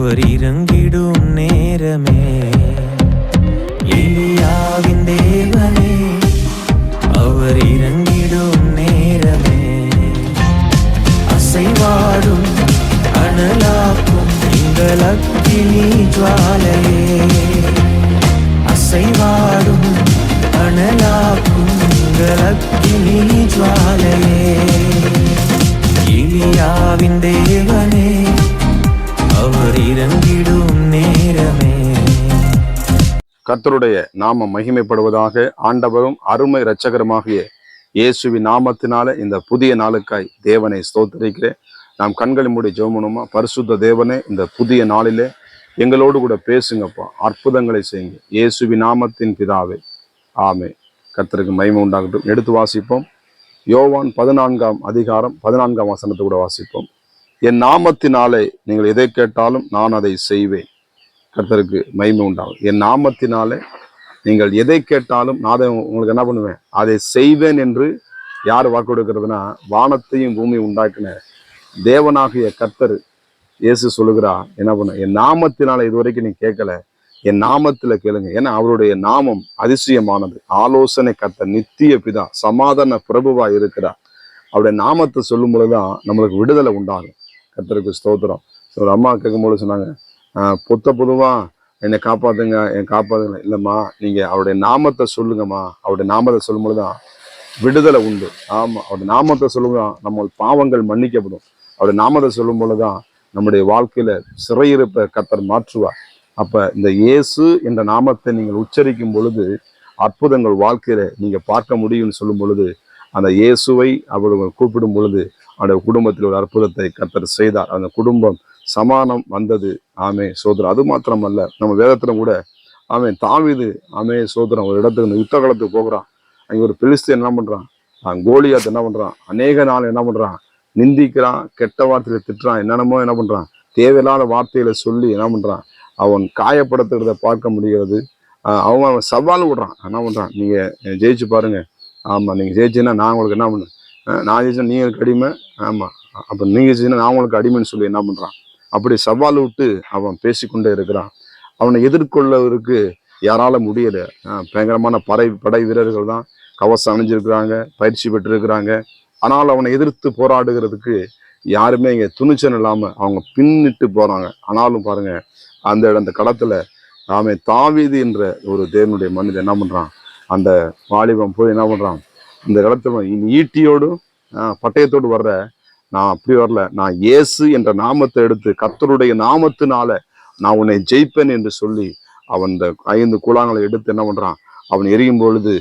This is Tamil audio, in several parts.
அவர் இறங்கிடும் நேரமே, எலியாவின் தேவனே அவர் இறங்கிடும் நேரமே, அசைவாடும் அனலாக்கும் எங்கள் அக்கினி ஜுவாலையே, அசைவாடும் அனலாக்கும் எங்கள் அக்கினி ஜுவாலையே, எலியாவின் தேவனே அவர் இறங்கிடும் நேரமே. கர்த்தருடைய நாமம் மகிமைப்படுவதாக. ஆண்டவரும் அருமை இரட்சகருமாகிய இயேசுவின் நாமத்தினால இந்த புதிய நாளுக்காய் தேவனை ஸ்தோத்திரிக்கிறேன். நாம் கண்களை மூடி ஜெபம் பண்ணுமா. பரிசுத்த தேவனே, இந்த புதிய நாளிலே எங்களோடு கூட பேசுங்கப்பா, அற்புதங்களை செய்யுங்க. இயேசுவின் நாமத்தின் பிதாவே, ஆமே. கர்த்தருக்கு மகிமை உண்டாகட்டும். எடுத்து வாசிப்போம். யோவான் 14ஆம் அதிகாரம் 14ஆம் வசனத்தை கூட வாசிப்போம். என் நாமத்தினாலே நீங்கள் எதை கேட்டாலும் நான் அதை செய்வேன். கர்த்தருக்கு மகிமை உண்டாகும். என் நாமத்தினாலே நீங்கள் எதை கேட்டாலும் நான் அதை உங்களுக்கு என்ன பண்ணுவேன், அதை செய்வேன் என்று யார் வாக்கு கொடுக்கிறதுனா, வானத்தையும் பூமியும் உண்டாக்கின தேவனாகிய கர்த்தர் இயேசு சொல்லுகிறா, என்ன பண்ண, என் நாமத்தினால இதுவரைக்கும் நீ கேட்கல, என் நாமத்துல கேளுங்க. ஏன்னா அவருடைய நாமம் அதிசயமானது. ஆலோசனை கர்த்தர், நித்திய பிதா, சமாதான பிரபுவா இருக்கிறார். அவருடைய நாமத்தை சொல்லும் பொழுதுதான் நம்மளுக்கு விடுதலை உண்டாகும். கர்த்தருக்கு ஸ்தோத்திரம். ஒரு அம்மா கேட்கும்போது சொன்னாங்க, பொதுவா என்னை காப்பாத்துங்க, என் காப்பாத்துங்க. இல்லைம்மா, நீங்க அவருடைய நாமத்தை சொல்லுங்கம்மா. அவருடைய நாமத்தை சொல்லும் பொழுதுதான் விடுதலை உண்டு. ஆமா, அவருடைய நாமத்தை சொல்லும்போதுதான் நம்ம பாவங்கள் மன்னிக்கப்படும். அவருடைய நாமத்தை சொல்லும் பொழுதுதான் நம்முடைய வாழ்க்கையில சிறையிருப்ப கர்த்தர் மாற்றுவார். அப்ப இந்த இயேசு என்ற நாமத்தை நீங்கள் உச்சரிக்கும் பொழுது அற்புதங்கள் வாழ்க்கையில நீங்க பார்க்க முடியும்னு சொல்லும் பொழுது, அந்த இயேசுவை அவர்கள் கூப்பிடும் பொழுது அந்த குடும்பத்தில் ஒரு அற்புதத்தை கர்த்தர் செய்தார். அந்த குடும்பம் சமானம் வந்தது. ஆமே சோதரம். அது மாத்திரமல்ல, நம்ம வேதத்துல கூட ஆமே தாவீது, ஆமே சோதரம், ஒரு இடத்துக்கு யுத்த காலத்துக்கு போகிறான். அங்க ஒரு பெலிஸ்தீன் என்ன பண்றான், கோலியாத் என்ன பண்றான், அநேக நாள் என்ன பண்றான், நிந்திக்கிறான், கெட்ட வார்த்தையில திட்டுறான், என்னென்னமோ என்ன பண்றான், தேவையில்லாத வார்த்தைகளை சொல்லி என்ன பண்றான், அவன் காயப்படுத்துறத பார்க்க முடிகிறது. அவன் சவால் விடுறான். என்ன பண்றான், நீங்க ஜெயிச்சு பாருங்க. ஆமா, நீங்க ஜெயிச்சுன்னா நான் உங்களுக்கு என்ன பண்ணு, நான் ஜெயிச்சா நீங்க எனக்கு அடிமை. ஆமா, அப்ப நீங்க ஜெயிச்சுன்னா நான் உங்களுக்கு அடிமைன்னு சொல்லி என்ன பண்றான், அப்படி சவால் விட்டு அவன் பேசிக்கொண்டே இருக்கிறான். அவனை எதிர்கொள்ளவருக்கு யாரால முடியல. பயங்கரமான படை வீரர்கள் தான், கவசம் அணிஞ்சிருக்கிறாங்க, பயிற்சி பெற்றிருக்கிறாங்க. ஆனால் அவனை எதிர்த்து போராடுகிறதுக்கு யாருமே இங்க துணிச்சல் இல்லாம அவங்க பின்னிட்டு போறாங்க. ஆனாலும் பாருங்க, அந்த களத்துல தாவீது என்ற ஒரு தேவனுடைய மனிதன் என்ன பண்றான், அந்த வாலிபம் போய் என்ன பண்றான், இந்த களத்துல ஈட்டியோடு பட்டயத்தோடு வர்ற, நான் அப்படி வரல, நான் இயேசு என்ற நாமத்தை எடுத்து கர்த்தருடைய நாமத்தினால நான் உன்னை ஜெயிப்பேன் என்று சொல்லி அவன் இந்த 5 கூழாங்களை எடுத்து என்ன பண்றான், அவன் எரியும் பொழுது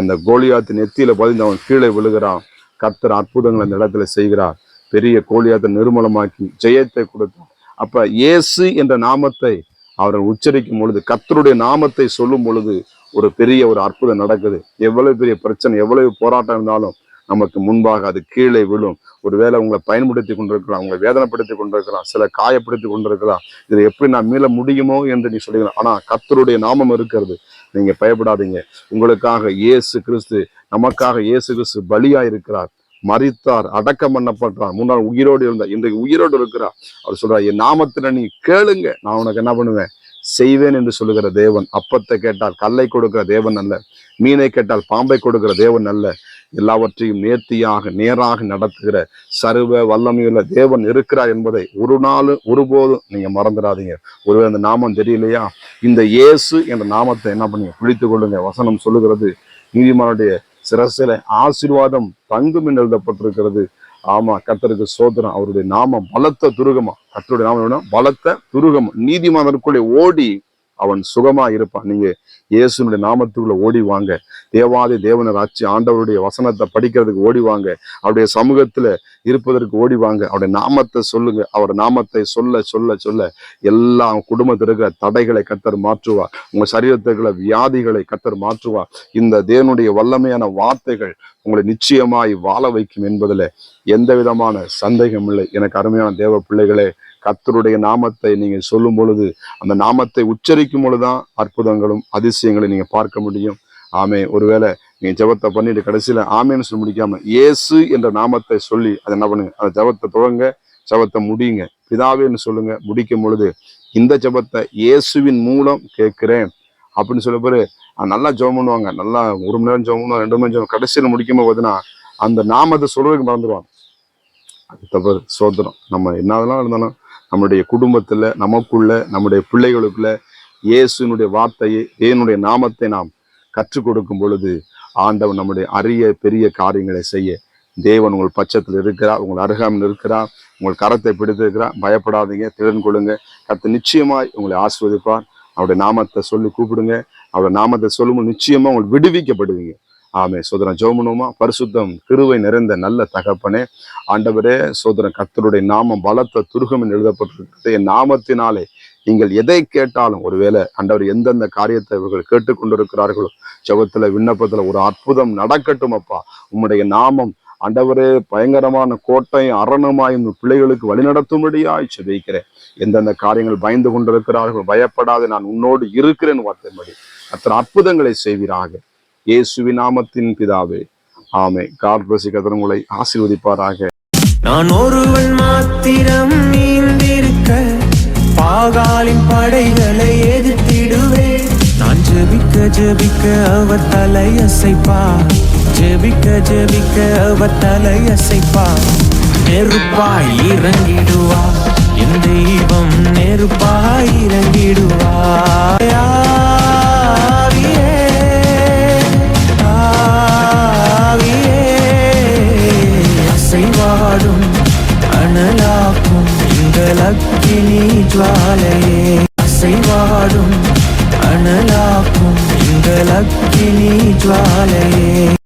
அந்த கோலியாத்தின் நெத்தியில பதிந்து அவன் கீழே விழுகிறான். கர்த்தர் அற்புதங்களை அந்த இடத்துல செய்கிறார். பெரிய கோலியாத்தை நிர்மூலமாக்கி ஜெயத்தை கொடுத்தார். அப்ப இயேசு என்ற நாமத்தை அவர்கள் உச்சரிக்கும் பொழுது, கர்த்தருடைய நாமத்தை சொல்லும் பொழுது ஒரு பெரிய ஒரு அற்புதம் நடக்குது. எவ்வளவு பெரிய பிரச்சனை, எவ்வளவு போராட்டம் இருந்தாலும் நமக்கு முன்பாக அது கீழே விழும். ஒருவேளை உங்களை பயன்படுத்தி கொண்டிருக்கலாம், உங்களை வேதனைப்படுத்தி கொண்டிருக்கலாம், சில காயப்படுத்தி கொண்டிருக்கலாம். இதை எப்படி நான் மீள முடியுமோ என்று நீ சொல்லுங்க. ஆனா கர்த்தருடைய நாமம் இருக்கிறது. நீங்க பயப்படாதீங்க. உங்களுக்காக இயேசு கிறிஸ்து, நமக்காக இயேசு கிறிஸ்து பலியா இருக்கிறார், மரித்தார், அடக்கம் பண்ணப்பட்டார், முன்னாள் உயிரோடு இருந்தார், இன்றைக்கு உயிரோடு இருக்கிறார். அவர் சொல்றார், என் நாமத்துல நீ கேளுங்க, நான் உனக்கு என்ன பண்ணுவேன், செய்வேன் என்று சொல்லுகிற தேவன். அப்பத்தை கேட்டால் கல்லை கொடுக்கிற தேவன் அல்ல, மீனை கேட்டால் பாம்பை கொடுக்கிற தேவன் அல்ல, எல்லாவற்றையும் நேர்த்தியாக நேராக நடத்துகிற சர்வ வல்லமையுள்ள தேவன் இருக்கிறார் என்பதை ஒரு நாள் ஒருபோதும் நீங்க மறந்துடாதீங்க. ஒருவேளை அந்த நாமம் தெரியலையா, இந்த இயேசு என்ற நாமத்தை என்ன பண்ணி பிடித்துக் கொள்ளுங்க. வசனம் சொல்லுகிறது, நீதிமானுடைய சிரசில ஆசீர்வாதம் தங்கும் என்று எழுதப்பட்டிருக்கிறது. ஆமா, கர்த்தருக்கு சோதனம். அவருடைய நாமம் பலத்த துருகமா. கர்த்தருடைய நாமம் பலத்த துருகமா. நீதிமானருக்குள்ளே ஓடி அவன் சுகமா இருப்பான். நீங்க இயேசுனுடைய நாமத்துக்குள்ள ஓடி வாங்க. தேவாதி தேவனர் ஆட்சி ஆண்டவருடைய வசனத்தை படிக்கிறதுக்கு ஓடி வாங்க. அவருடைய சமூகத்துல இருப்பதற்கு ஓடி வாங்க. அவருடைய நாமத்தை சொல்லுங்க. அவருடைய நாமத்தை சொல்ல சொல்ல சொல்ல எல்லா குடும்பத்தில் இருக்கிற தடைகளை கர்த்தர் மாற்றுவார். உங்க சரீரத்துக்குள்ள வியாதிகளை கர்த்தர் மாற்றுவார். இந்த தேவனுடைய வல்லமையான வார்த்தைகள் உங்களை நிச்சயமாய் வாழ வைக்கும் என்பதுல எந்த விதமான சந்தேகம் இல்லை. எனக்கு அருமையான தேவ பிள்ளைகளே, கர்த்தருடைய நாமத்தை நீங்க சொல்லும் பொழுது, அந்த நாமத்தை உச்சரிக்கும் பொழுதுதான் அற்புதங்களும் அதிசயங்களை நீங்க பார்க்க முடியும். ஆமே. ஒருவேளை நீங்க ஜெபத்தை பண்ணிட்டு கடைசியில ஆமேன்னு சொல்லி முடிக்காம இயேசு என்ற நாமத்தை சொல்லி அதை என்ன பண்ணுங்க, அந்த ஜெபத்தை துவங்க, ஜெபத்தை முடியுங்க. பிதாவேன்னு சொல்லுங்க. முடிக்கும் பொழுது இந்த ஜெபத்தை இயேசுவின் மூலம் கேட்கிறேன் அப்படின்னு சொல்ல பேரு நல்லா ஜெபம் பண்ணுவாங்க. நல்லா 1 மணி நேரம் ஜெபம் பண்ணுவாங்க, 2 மணி நேரம் கடைசியில் முடிக்கும் போதுன்னா அந்த நாமத்தை சொல்றதுக்கு மறந்துடுவாங்க. அது தவறு. சோதனம். நம்ம என்னதெல்லாம் இருந்தாலும் நம்முடைய குடும்பத்துல, நமக்குள்ள, நம்முடைய பிள்ளைகளுக்குள்ள இயேசுனுடைய வார்த்தையை, தேவனுடைய நாமத்தை நாம் கற்றுக் கொடுக்கும் பொழுது ஆண்டவன் நம்முடைய அரிய பெரிய காரியங்களை செய்ய தேவன் உங்கள் பட்சத்தில் இருக்கிறார், உங்கள் அருகாமையில் இருக்கிறார், உங்கள் கரத்தை பிடித்திருக்கிறார். பயப்படாதீங்க, திறன் கொள்ளுங்க. கர்த்தர் நிச்சயமாய் உங்களை ஆசீர்வதிப்பார். அவருடைய நாமத்தை சொல்லி கூப்பிடுங்க. அவருடைய நாமத்தை சொல்லும்போது நிச்சயமா உங்களுக்கு விடுவிக்கப்படுவீங்க. ஆமே. சோதரன் ஜெபமுமா. பரிசுத்தம் கிருபை நிறைந்த நல்ல தகப்பனே, ஆண்டவரே, சோதரன் கர்த்தருடைய நாமம் பலத்த துருகம் என்று எழுதப்பட்டிருக்கிறது. என் நாமத்தினாலே நீங்கள் எதை கேட்டாலும், ஒருவேளை ஆண்டவர் எந்தெந்த காரியத்தை இவர்கள் கேட்டுக்கொண்டிருக்கிறார்களோ ஜெபத்துல விண்ணப்பத்துல ஒரு அற்புதம் நடக்கட்டும் அப்பா. உம்முடைய நாமம் ஆண்டவரே பயங்கரமான கோட்டையும் அரணுமாய் இந்த பிள்ளைகளுக்கு வழிநடத்தும்படியாய் ஜெபிக்கிறேன். எந்தெந்த காரியங்கள் பயந்து கொண்டிருக்கிறார்கள், பயப்படாது, நான் உன்னோடு இருக்கிறேன் வார்த்தைப்படி அத்தனை அற்புதங்களை செய்வீராக. இயேசுவின் நாமத்தின் பிதாவே, ஆமே. கர்த்தர் உங்களை ஆசீர்வதிப்பாராக. நான் ஒருவன் மாத்திரம் நீந்திருக்க பாகாலின் படைகளை எதிர்த்திடுவேன். நான் ஜெபிக்க ஜெபிக்க அவர் தலையசைப்பார், ஜெபிக்க ஜெபிக்க அவர் தலையசைப்பார். நெருப்பாய் இறங்கிடுவார் என் தெய்வம், நெருப்பாய் இறங்கிடுவார். ஆவியே, ஆவியே, அசைவாடும் அனலாக்கும் எங்கள் அக்கினி ஜுவாலையே, அசைவாடும் அனலாக்கும் எங்கள் அக்கினி ஜுவாலையே.